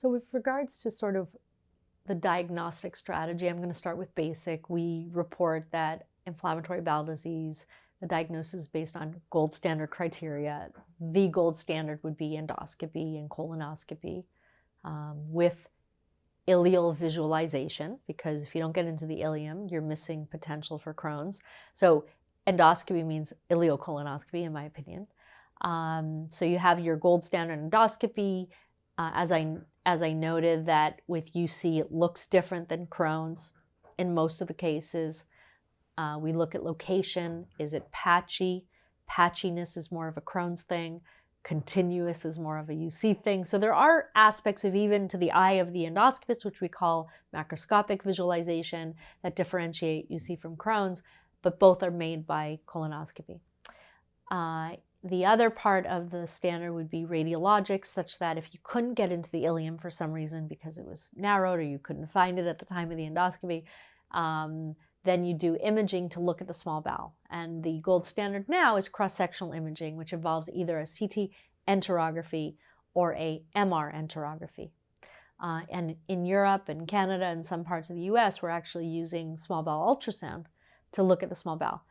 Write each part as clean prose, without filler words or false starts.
So with regards to sort of the diagnostic strategy, I'm going to start with basic. We report that inflammatory bowel disease, the diagnosis is based on gold standard criteria. The gold standard would be endoscopy and colonoscopy with ileal visualization, because if you don't get into the ileum, you're missing potential for Crohn's. So endoscopy means ileocolonoscopy, in my opinion. So you have your gold standard endoscopy. As I noted, that with UC, it looks different than Crohn's in most of the cases. We look at location. Is it patchy? Patchiness is more of a Crohn's thing. Continuous is more of a UC thing. So there are aspects of even to the eye of the endoscopist, which we call macroscopic visualization, that differentiate UC from Crohn's, but both are made by colonoscopy. The other part of the standard would be radiologic, such that if you couldn't get into the ileum for some reason because it was narrowed or you couldn't find it at the time of the endoscopy, then you do imaging to look at the small bowel. And the gold standard now is cross-sectional imaging, which involves either a CT enterography or a MR enterography. And in Europe and Canada and some parts of the US, we're actually using small bowel ultrasound to look at the small bowel.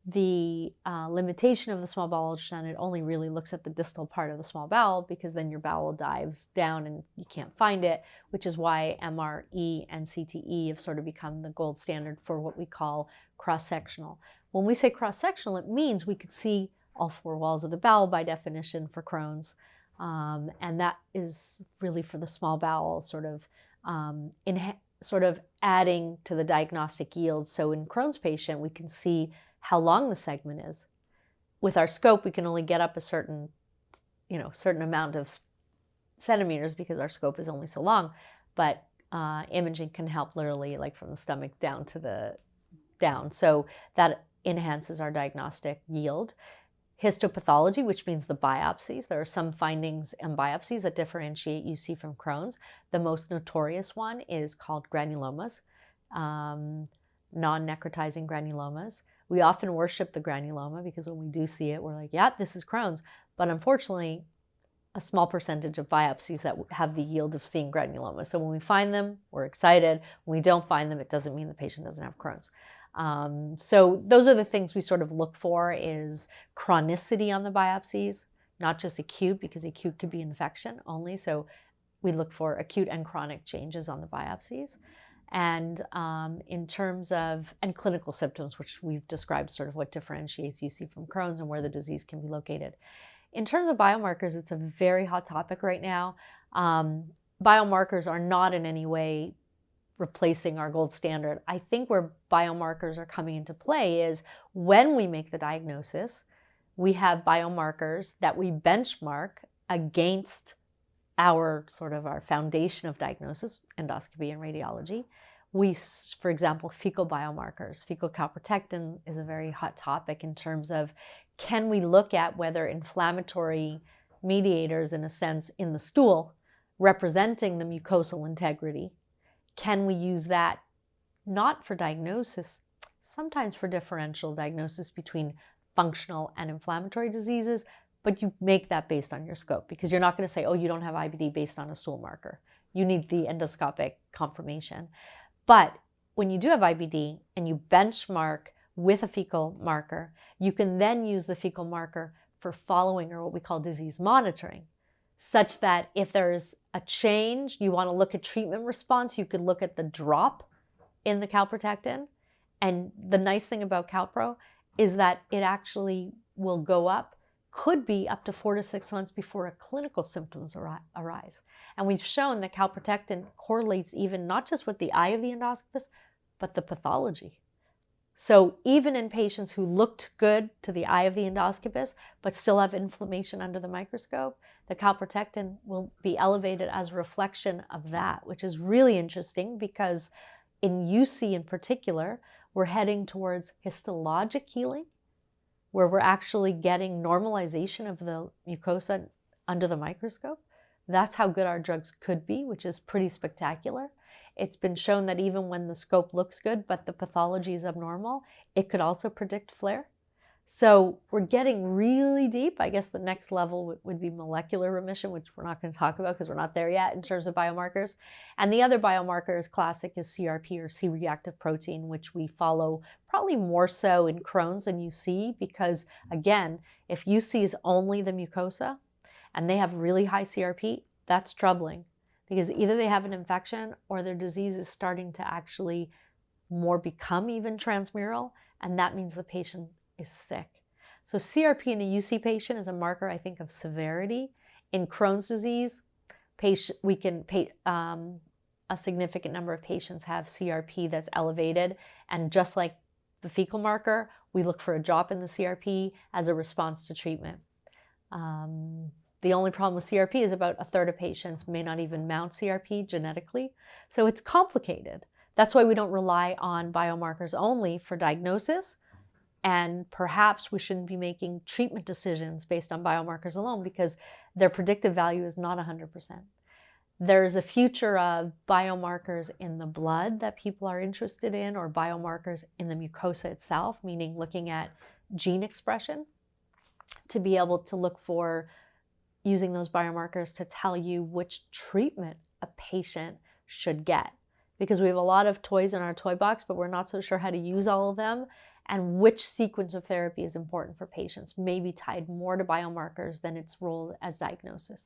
The limitation of the small bowel ultrasound, it only really looks at the distal part of the small bowel, because then your bowel dives down and you can't find it, which is why MRE and CTE have sort of become the gold standard for what we call cross-sectional. When we say cross-sectional, it means we could see all four walls of the bowel by definition for Crohn's. And that is really for the small bowel, sort of adding to the diagnostic yield. So in Crohn's patient, we can see how long the segment is. With our scope, we can only get up a certain amount of centimeters because our scope is only so long. But imaging can help literally, like from the stomach down to the down. So that enhances our diagnostic yield. Histopathology, which means the biopsies. There are some findings in biopsies that differentiate UC from Crohn's. The most notorious one is called granulomas, non-necrotizing granulomas. We often worship the granuloma because when we do see it, we're like, yeah, this is Crohn's. But unfortunately, a small percentage of biopsies that have the yield of seeing granulomas. So when we find them, we're excited. When we don't find them, it doesn't mean the patient doesn't have Crohn's. So those are the things we sort of look for, is chronicity on the biopsies, not just acute, because acute could be infection only. So we look for acute and chronic changes on the biopsies. And in terms of, and clinical symptoms, which we've described sort of what differentiates UC from Crohn's and where the disease can be located. In terms of biomarkers, it's a very hot topic right now. Biomarkers are not in any way replacing our gold standard. I think where biomarkers are coming into play is when we make the diagnosis, we have biomarkers that we benchmark against our foundation of diagnosis, endoscopy and radiology. For example, fecal biomarkers. Fecal calprotectin is a very hot topic in terms of, can we look at whether inflammatory mediators, in a sense, in the stool, representing the mucosal integrity, can we use that not for diagnosis, sometimes for differential diagnosis between functional and inflammatory diseases, but you make that based on your scope, because you're not going to say, oh, you don't have IBD based on a stool marker. You need the endoscopic confirmation. But when you do have IBD and you benchmark with a fecal marker, you can then use the fecal marker for following, or what we call disease monitoring, such that if there's a change, you want to look at treatment response, you could look at the drop in the calprotectin. And the nice thing about Calpro is that it actually will go up, could be up to 4 to 6 months before clinical symptoms arise. And we've shown that calprotectin correlates even not just with the eye of the endoscopist, but the pathology. So even in patients who looked good to the eye of the endoscopist, but still have inflammation under the microscope, the calprotectin will be elevated as a reflection of that, which is really interesting because in UC in particular, we're heading towards histologic healing, where we're actually getting normalization of the mucosa under the microscope. That's how good our drugs could be, which is pretty spectacular. It's been shown that even when the scope looks good, but the pathology is abnormal, it could also predict flare. So we're getting really deep. I guess the next level would be molecular remission, which we're not going to talk about because we're not there yet in terms of biomarkers. And the other biomarker is classic is CRP, or C-reactive protein, which we follow probably more so in Crohn's than UC, because again, if UC is only the mucosa and they have really high CRP, that's troubling, because either they have an infection or their disease is starting to actually more become even transmural, and that means the patient is sick. So CRP in a UC patient is a marker, I think, of severity. In Crohn's disease, a significant number of patients have CRP that's elevated, and just like the fecal marker, we look for a drop in the CRP as a response to treatment. The only problem with CRP is about a third of patients may not even mount CRP genetically, so it's complicated. That's why we don't rely on biomarkers only for diagnosis. And perhaps we shouldn't be making treatment decisions based on biomarkers alone, because their predictive value is not 100%. There's a future of biomarkers in the blood that people are interested in, or biomarkers in the mucosa itself, meaning looking at gene expression to be able to look for using those biomarkers to tell you which treatment a patient should get. Because we have a lot of toys in our toy box, but we're not so sure how to use all of them, and which sequence of therapy is important for patients may be tied more to biomarkers than its role as diagnosis.